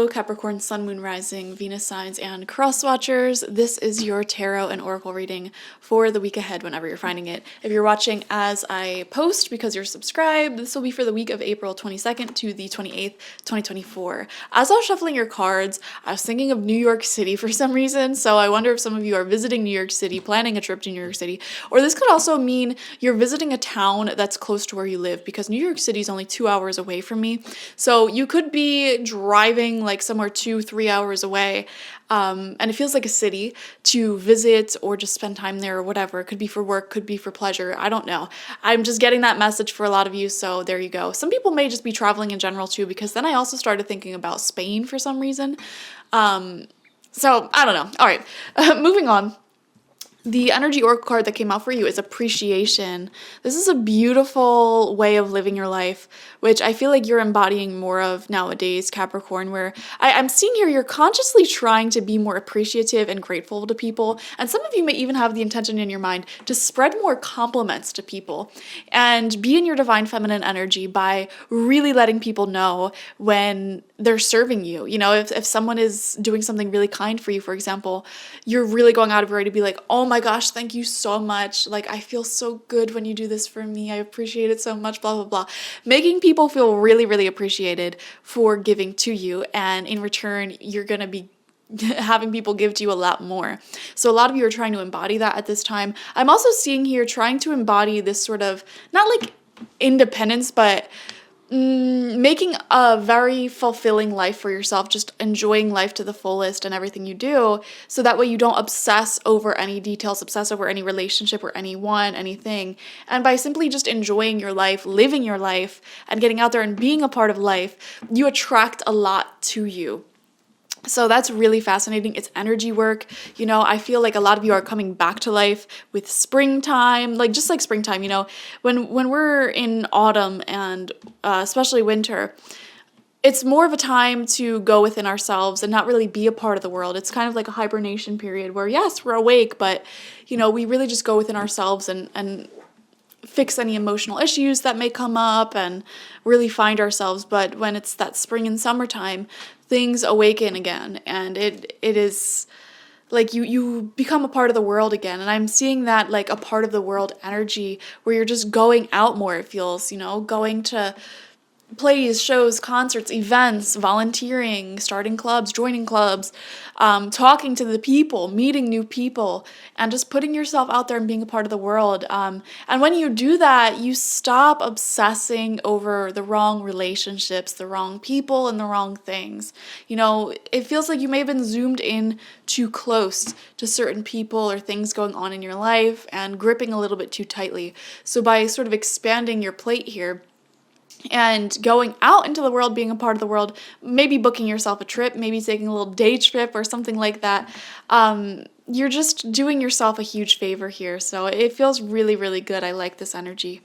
Hello, Capricorn, Sun, Moon, Rising, Venus signs, and cross watchers. This is your tarot and oracle reading for the week ahead whenever you're finding it. If you're watching as I post because you're subscribed, this will be for the week of April 22nd to the 28th, 2024. As I was shuffling your cards, I was thinking of New York City for some reason, so I wonder if some of you are visiting New York City, planning a trip to New York City, or this could also mean you're visiting a town that's close to where you live, because New York City is only 2 hours away from me. So you could be driving like somewhere 2-3 hours away, and it feels like a city to visit or just spend time there or whatever. It could be for work, could be for pleasure. I don't know. I'm just getting that message for a lot of you, so there you go. Some people may just be traveling in general too, because then I also started thinking about Spain for some reason. So I don't know. All right, moving on. The energy oracle card that came out for you is appreciation. This is a beautiful way of living your life, which I feel like you're embodying more of nowadays, Capricorn, where I'm seeing here you're consciously trying to be more appreciative and grateful to people. And some of you may even have the intention in your mind to spread more compliments to people and be in your divine feminine energy by really letting people know when they're serving you. You know, if someone is doing something really kind for you, for example, you're really going out of your way to be like, oh my gosh, thank you so much. Like, I feel so good when you do this for me. I appreciate it so much, blah, blah, blah. Making people feel really, really appreciated for giving to you. And in return, you're going to be having people give to you a lot more. So a lot of you are trying to embody that at this time. I'm also seeing here trying to embody this sort of, not like independence, but making a very fulfilling life for yourself, just enjoying life to the fullest and everything you do, so that way you don't obsess over any details, obsess over any relationship or anyone, anything. And by simply just enjoying your life, living your life, and getting out there and being a part of life, you attract a lot to you. So that's really fascinating. It's energy work. You know, I feel like a lot of you are coming back to life with springtime, like just like springtime, you know, when we're in autumn and especially winter, it's more of a time to go within ourselves and not really be a part of the world. It's kind of like a hibernation period where, yes, we're awake, but, you know, we really just go within ourselves and fix any emotional issues that may come up and really find ourselves. But when it's that spring and summertime, things awaken again, and it is like you become a part of the world again. And I'm seeing that like a part of the world energy where you're just going out more, it feels, you know, going to plays, shows, concerts, events, volunteering, starting clubs, joining clubs, talking to the people, meeting new people, and just putting yourself out there and being a part of the world. And when you do that, you stop obsessing over the wrong relationships, the wrong people, and the wrong things. You know, it feels like you may have been zoomed in too close to certain people or things going on in your life and gripping a little bit too tightly. So by sort of expanding your plate here, and going out into the world, being a part of the world, maybe booking yourself a trip, maybe taking a little day trip or something like that, you're just doing yourself a huge favor here. So it feels really, really good. I like this energy.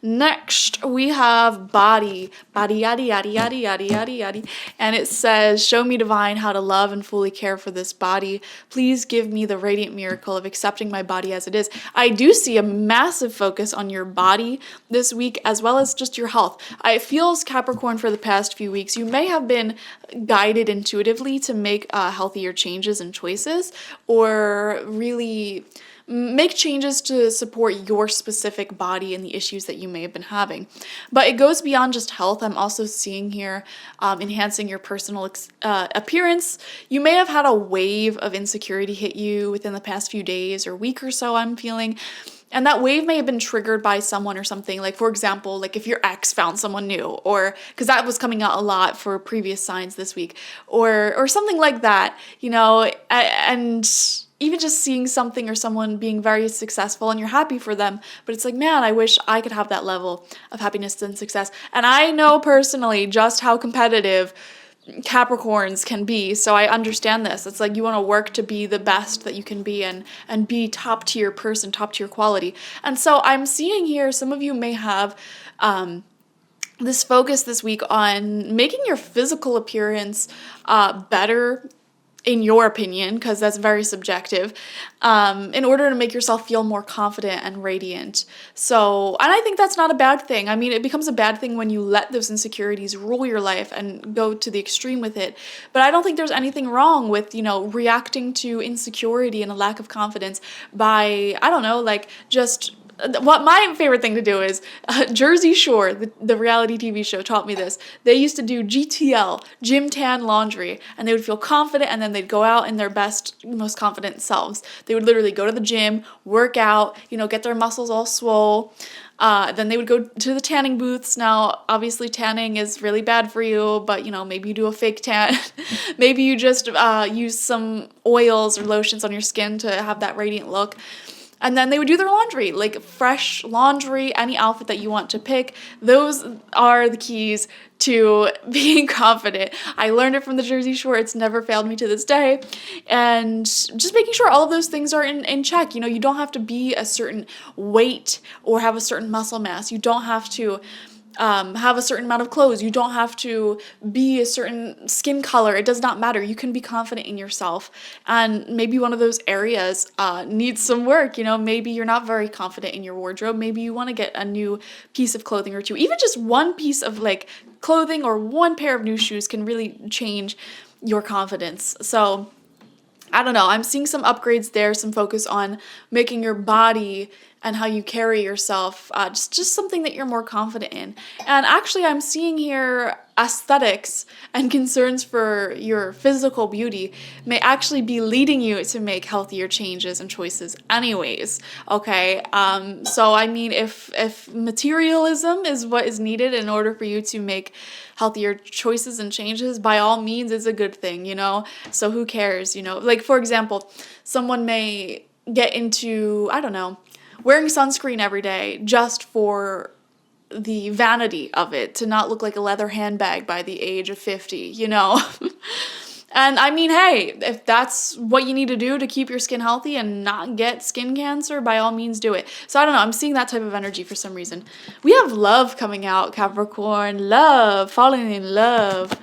Next, we have body, yaddy, yaddy, yaddy, yaddy, yaddy, and it says, show me divine how to love and fully care for this body. Please give me the radiant miracle of accepting my body as it is. I do see a massive focus on your body this week, as well as just your health. It feels, Capricorn, for the past few weeks, you may have been guided intuitively to make healthier changes and choices, or really make changes to support your specific body and the issues that you may have been having. But it goes beyond just health. I'm also seeing here enhancing your personal appearance. You may have had a wave of insecurity hit you within the past few days or week or so, I'm feeling. And that wave may have been triggered by someone or something. Like, for example, like if your ex found someone new, or because that was coming out a lot for previous signs this week, or something like that, you know, and even just seeing something or someone being very successful and you're happy for them, but it's like, man, I wish I could have that level of happiness and success. And I know personally just how competitive Capricorns can be, so I understand this. It's like you want to work to be the best that you can be and be top tier person, top tier quality. And so I'm seeing here some of you may have this focus this week on making your physical appearance better in your opinion, because that's very subjective, in order to make yourself feel more confident and radiant. So, and I think that's not a bad thing. I mean, it becomes a bad thing when you let those insecurities rule your life and go to the extreme with it. But I don't think there's anything wrong with, reacting to insecurity and a lack of confidence by, I don't know, like just what my favorite thing to do is Jersey Shore, the reality TV show, taught me this. They used to do GTL, gym tan laundry, and they would feel confident, and then they'd go out in their best, most confident selves. They would literally go to the gym, work out, get their muscles all swole. Then they would go to the tanning booths. Now, obviously, tanning is really bad for you, but, maybe you do a fake tan. Maybe you just use some oils or lotions on your skin to have that radiant look. And then they would do their laundry, like fresh laundry, any outfit that you want to pick. Those are the keys to being confident. I learned it from the Jersey Shore. It's never failed me to this day. And just making sure all of those things are in check. You don't have to be a certain weight or have a certain muscle mass. You don't have to have a certain amount of clothes. You don't have to be a certain skin color. It does not matter. You can be confident in yourself. And maybe one of those areas needs some work. Maybe you're not very confident in your wardrobe. Maybe you want to get a new piece of clothing or two. Even just one piece of clothing or one pair of new shoes can really change your confidence. So I don't know. I'm seeing some upgrades there, some focus on making your body and how you carry yourself, just something that you're more confident in. And actually, I'm seeing here aesthetics and concerns for your physical beauty may actually be leading you to make healthier changes and choices anyways, okay? So I mean, if materialism is what is needed in order for you to make healthier choices and changes, by all means, it's a good thing, So who cares, Like, for example, someone may get into, I don't know, wearing sunscreen every day just for the vanity of it, to not look like a leather handbag by the age of 50, And I mean, hey, if that's what you need to do to keep your skin healthy and not get skin cancer, by all means do it. So I don't know, I'm seeing that type of energy for some reason. We have love coming out, Capricorn. Love, falling in love.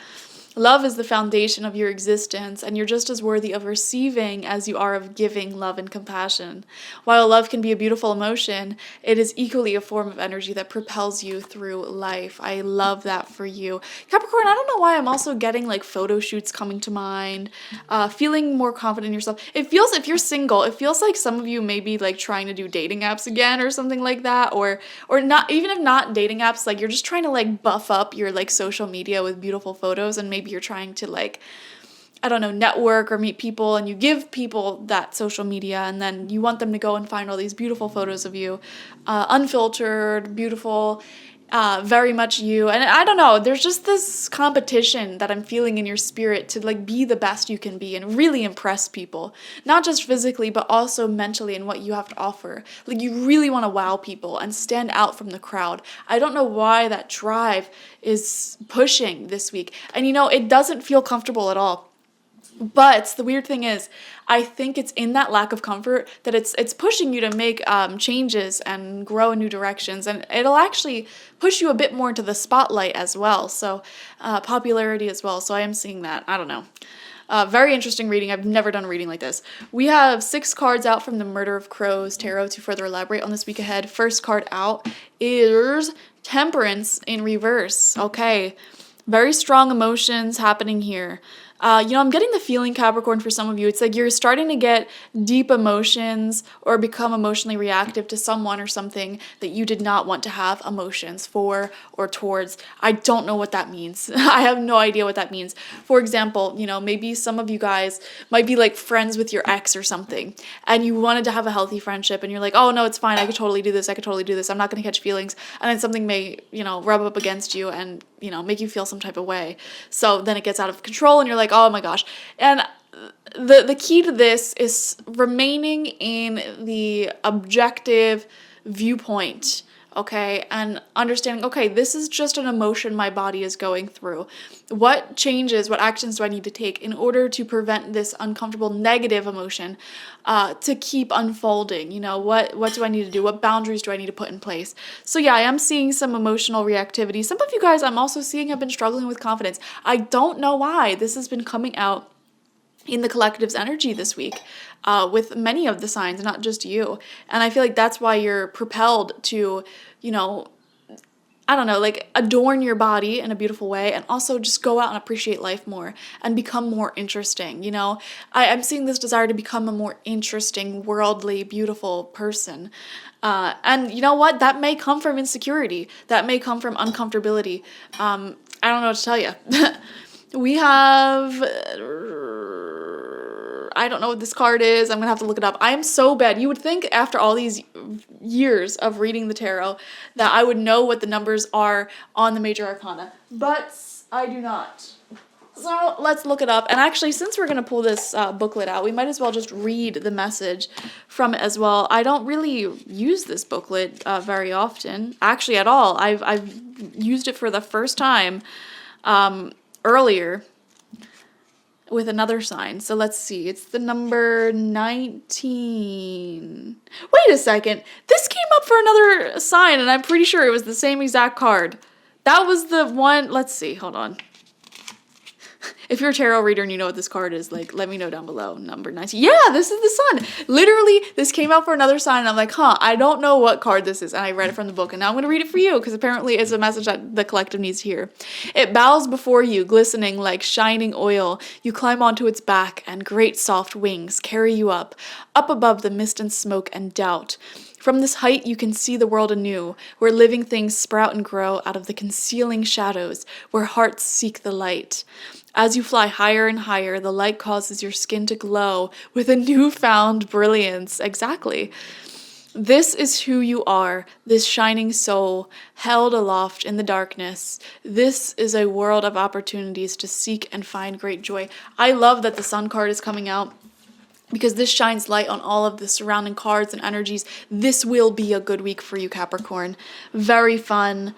Love is the foundation of your existence, and you're just as worthy of receiving as you are of giving love and compassion. While love can be a beautiful emotion, it is equally a form of energy that propels you through life. I love that for you. Capricorn, I don't know why I'm also getting photo shoots coming to mind, feeling more confident in yourself. It feels, if you're single, it feels like some of you may be trying to do dating apps again or something like that, or not, even if not dating apps, you're just trying to buff up your social media with beautiful photos, and maybe you're trying to I don't know, network or meet people, and you give people that social media, and then you want them to go and find all these beautiful photos of you, unfiltered, beautiful, very much you. And I don't know, there's just this competition that I'm feeling in your spirit to be the best you can be and really impress people, not just physically but also mentally and what you have to offer. You really want to wow people and stand out from the crowd. I don't know why that drive is pushing this week, and it doesn't feel comfortable at all. But the weird thing is, I think it's in that lack of comfort that it's pushing you to make changes and grow in new directions, and it'll actually push you a bit more into the spotlight as well. So popularity as well. So I am seeing that. I don't know. Very interesting reading. I've never done a reading like this. We have 6 cards out from the Murder of Crows Tarot to further elaborate on this week ahead. First card out is Temperance in reverse. Okay. Very strong emotions happening here. I'm getting the feeling, Capricorn, for some of you, it's you're starting to get deep emotions or become emotionally reactive to someone or something that you did not want to have emotions for or towards. I don't know what that means. I have no idea what that means. For example, maybe some of you guys might be friends with your ex or something, and you wanted to have a healthy friendship, and you're like, oh no, it's fine. I could totally do this. I'm not going to catch feelings. And then something may, rub up against you and, make you feel some type of way. So then it gets out of control, and you're like, oh my gosh. And the key to this is remaining in the objective viewpoint, okay, and understanding, okay, this is just an emotion my body is going through. What changes, what actions do I need to take in order to prevent this uncomfortable negative emotion to keep unfolding? What do I need to do? What boundaries do I need to put in place? So yeah, I am seeing some emotional reactivity. Some of you guys I'm also seeing have been struggling with confidence. I don't know why this has been coming out in the collective's energy this week with many of the signs, not just you. And I feel like that's why you're propelled to, you know, I don't know, like adorn your body in a beautiful way and also just go out and appreciate life more and become more interesting, you know? I'm seeing this desire to become a more interesting, worldly, beautiful person. And you know what? That may come from insecurity. That may come from uncomfortability. I don't know what to tell you. We have... I don't know what this card is. I'm going to have to look it up. I am so bad. You would think after all these years of reading the tarot that I would know what the numbers are on the major arcana, but I do not. So let's look it up. And actually, since we're going to pull this booklet out, we might as well just read the message from it as well. I don't really use this booklet very often, actually at all. I've used it for the first time earlier with another sign. So let's see. It's the number 19. Wait a second. This came up for another sign, and I'm pretty sure it was the same exact card. That was the one. Let's see. Hold on. If you're a tarot reader and you know what this card is, like, let me know down below. Number 19. Yeah, this is the sun. Literally, this came out for another sign, and I'm like, I don't know what card this is. And I read it from the book, and now I'm going to read it for you, because apparently it's a message that the collective needs to hear. It bows before you, glistening like shining oil. You climb onto its back, and great soft wings carry you up above the mist and smoke and doubt. From this height, you can see the world anew, where living things sprout and grow out of the concealing shadows, where hearts seek the light. As you fly higher and higher, the light causes your skin to glow with a newfound brilliance. Exactly. This is who you are, this shining soul, held aloft in the darkness. This is a world of opportunities to seek and find great joy. I love that the sun card is coming out, because this shines light on all of the surrounding cards and energies. This will be a good week for you, Capricorn. Very fun.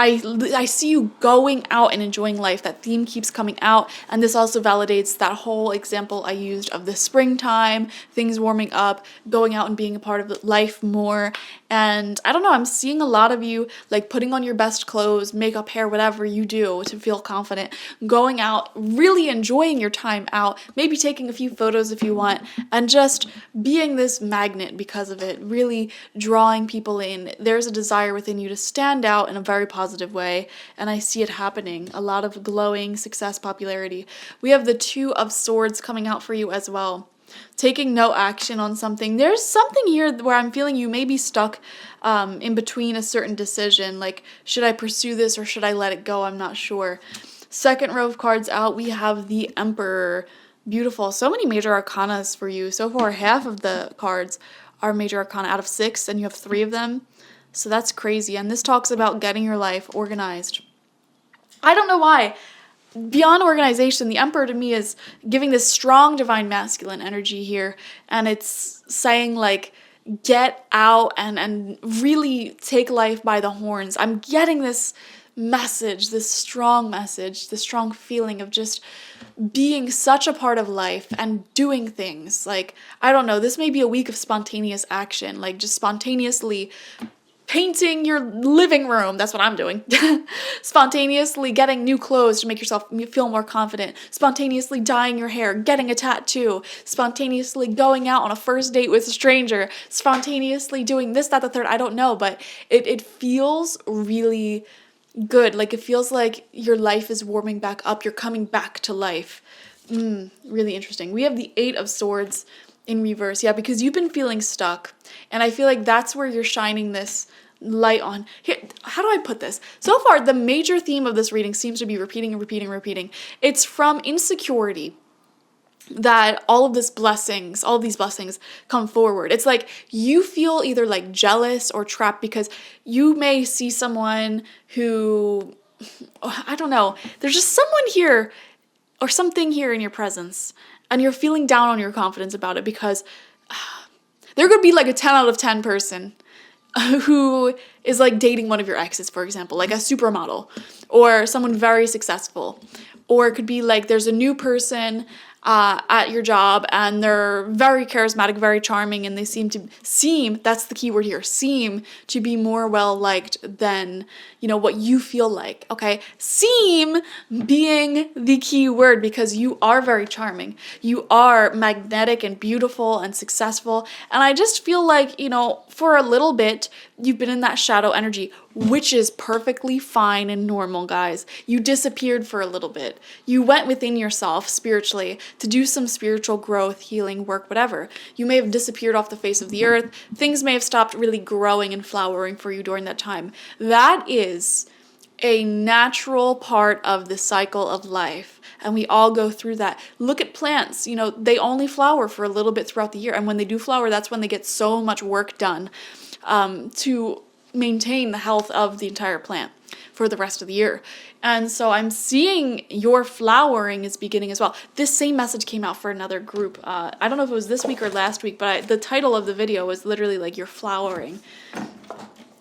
I see you going out and enjoying life. That theme keeps coming out, and this also validates that whole example I used of the springtime, things warming up, going out and being a part of life more. And I don't know, I'm seeing a lot of you like putting on your best clothes, makeup, hair, whatever you do to feel confident, going out, really enjoying your time out, maybe taking a few photos if you want, and just being this magnet because of it, really drawing people in. There's a desire within you to stand out in a very positive way, and I see it happening. A lot of glowing success, popularity. We have the Two of Swords coming out for you as well. Taking no action on something. There's something here where I'm feeling you may be stuck in between a certain decision, like should I pursue this or should I let it go? I'm not sure. Second row of cards out, we have the Emperor. Beautiful. So many major arcanas for you. So far, half of the cards are major arcana out of 6, and you have 3 of them. So that's crazy. And this talks about getting your life organized. I don't know why. Beyond organization, the Emperor to me is giving this strong divine masculine energy here, and it's saying like get out and really take life by the horns. I'm getting this message, this strong feeling of just being such a part of life and doing things. Like, I don't know, this may be a week of spontaneous action, like just spontaneously painting your living room. That's what I'm doing. Spontaneously getting new clothes to make yourself feel more confident. Spontaneously dyeing your hair, getting a tattoo. Spontaneously going out on a first date with a stranger. Spontaneously doing this, that, the third. I don't know, but it feels really good. Like it feels like your life is warming back up. You're coming back to life. Really interesting. We have the 8 of Swords in reverse. Yeah, because you've been feeling stuck. And I feel like that's where you're shining this light on. Here, how do I put this? So far, the major theme of this reading seems to be repeating and repeating and repeating. It's from insecurity that all of these blessings come forward. It's like you feel either like jealous or trapped because you may see someone who, I don't know, there's just someone here or something here in your presence, and you're feeling down on your confidence about it because there could be like a 10 out of 10 person who is like dating one of your exes, for example, like a supermodel or someone very successful. Or it could be like there's a new person at your job, and they're very charismatic, very charming, and they seem, that's the key word here, seem to be more well liked than, what you feel like, okay? Seem being the key word, because you are very charming. You are magnetic and beautiful and successful. And I just feel like, for a little bit, you've been in that shadow energy, which is perfectly fine and normal, guys. You disappeared for a little bit. You went within yourself spiritually to do some spiritual growth, healing, work, whatever. You may have disappeared off the face of the earth. Things may have stopped really growing and flowering for you during that time. That is a natural part of the cycle of life. And we all go through that. Look at plants. They only flower for a little bit throughout the year. And when they do flower, that's when they get so much work done to maintain the health of the entire plant for the rest of the year. And so I'm seeing your flowering is beginning as well. This same message came out for another group. I don't know if it was this week or last week, but the title of the video was literally like, you're flowering.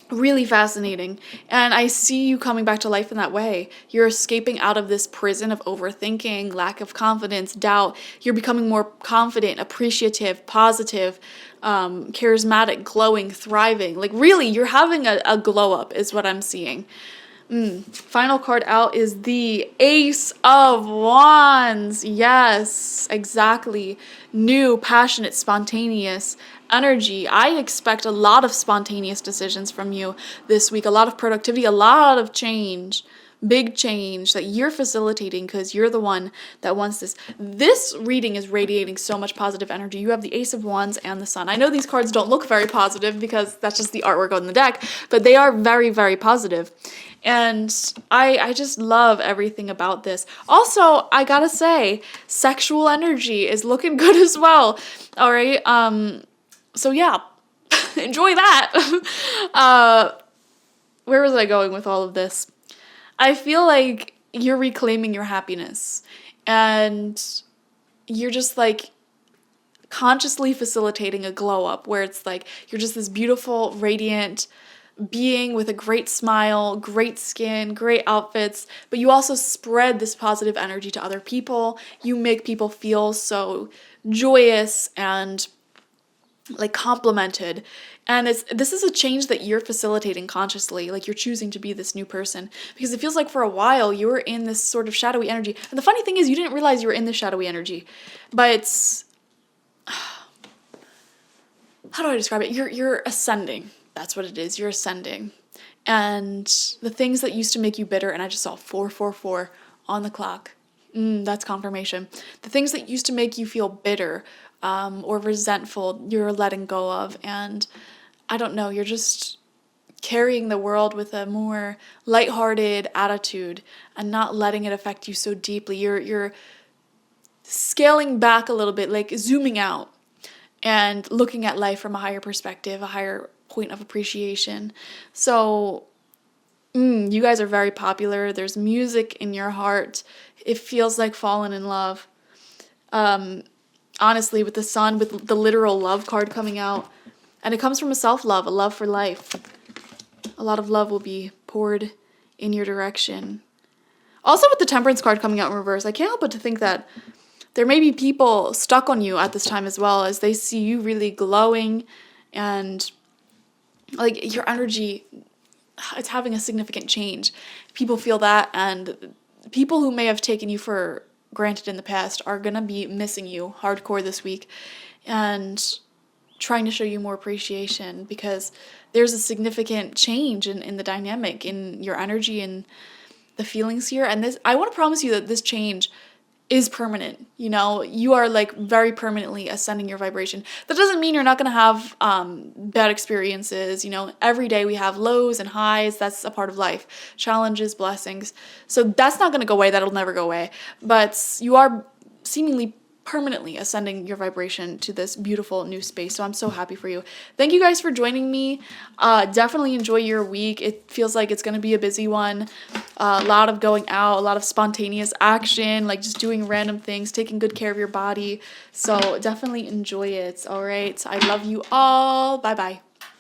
Really fascinating. And I see you coming back to life in that way. You're escaping out of this prison of overthinking, lack of confidence, doubt. You're becoming more confident, appreciative, positive, charismatic, glowing, thriving. Like really, you're having a glow up is what I'm seeing. Final card out is the Ace of Wands. Yes, exactly. New, passionate, spontaneous energy. I expect a lot of spontaneous decisions from you this week. A lot of productivity, a lot of change. Big change that you're facilitating because you're the one that wants this. This reading is radiating so much positive energy. You have the Ace of Wands and the Sun. I know these cards don't look very positive because that's just the artwork on the deck, but they are very, very positive. And I just love everything about this. Also, I gotta say, sexual energy is looking good as well. All right. So yeah, enjoy that. Where was I going with all of this? I feel like you're reclaiming your happiness and you're just like consciously facilitating a glow up where it's like you're just this beautiful, radiant being with a great smile, great skin, great outfits, but you also spread this positive energy to other people. You make people feel so joyous and like complimented. And this is a change that you're facilitating consciously, like you're choosing to be this new person, because it feels like for a while you were in this sort of shadowy energy. And the funny thing is you didn't realize you were in this shadowy energy, but how do I describe it? You're ascending. That's what it is. You're ascending. And the things that used to make you bitter, and I just saw 444 on the clock. That's confirmation. The things that used to make you feel bitter or resentful, you're letting go of. And I don't know, you're just carrying the world with a more lighthearted attitude and not letting it affect you so deeply. You're scaling back a little bit, like zooming out and looking at life from a higher perspective, a higher point of appreciation. So you guys are very popular. There's music in your heart. It feels like falling in love. Honestly, with the Sun, with the literal love card coming out, and it comes from a self-love, a love for life. A lot of love will be poured in your direction. Also with the Temperance card coming out in reverse, I can't help but to think that there may be people stuck on you at this time as well, as they see you really glowing and like your energy, it's having a significant change. People feel that, and people who may have taken you for granted in the past are going to be missing you hardcore this week and trying to show you more appreciation, because there's a significant change in the dynamic, in your energy and the feelings here. And this, I want to promise you that this change is permanent. You are like very permanently ascending your vibration. That doesn't mean you're not going to have bad experiences. Every day we have lows and highs. That's a part of life. Challenges, blessings. So that's not going to go away. That'll never go away. But you are seemingly permanently ascending your vibration to this beautiful new space. So I'm so happy for you. Thank you guys for joining me. Definitely enjoy your week. It feels like it's going to be a busy one. A lot of going out, a lot of spontaneous action, like just doing random things, taking good care of your body. So definitely enjoy it. All right. I love you all. Bye-bye.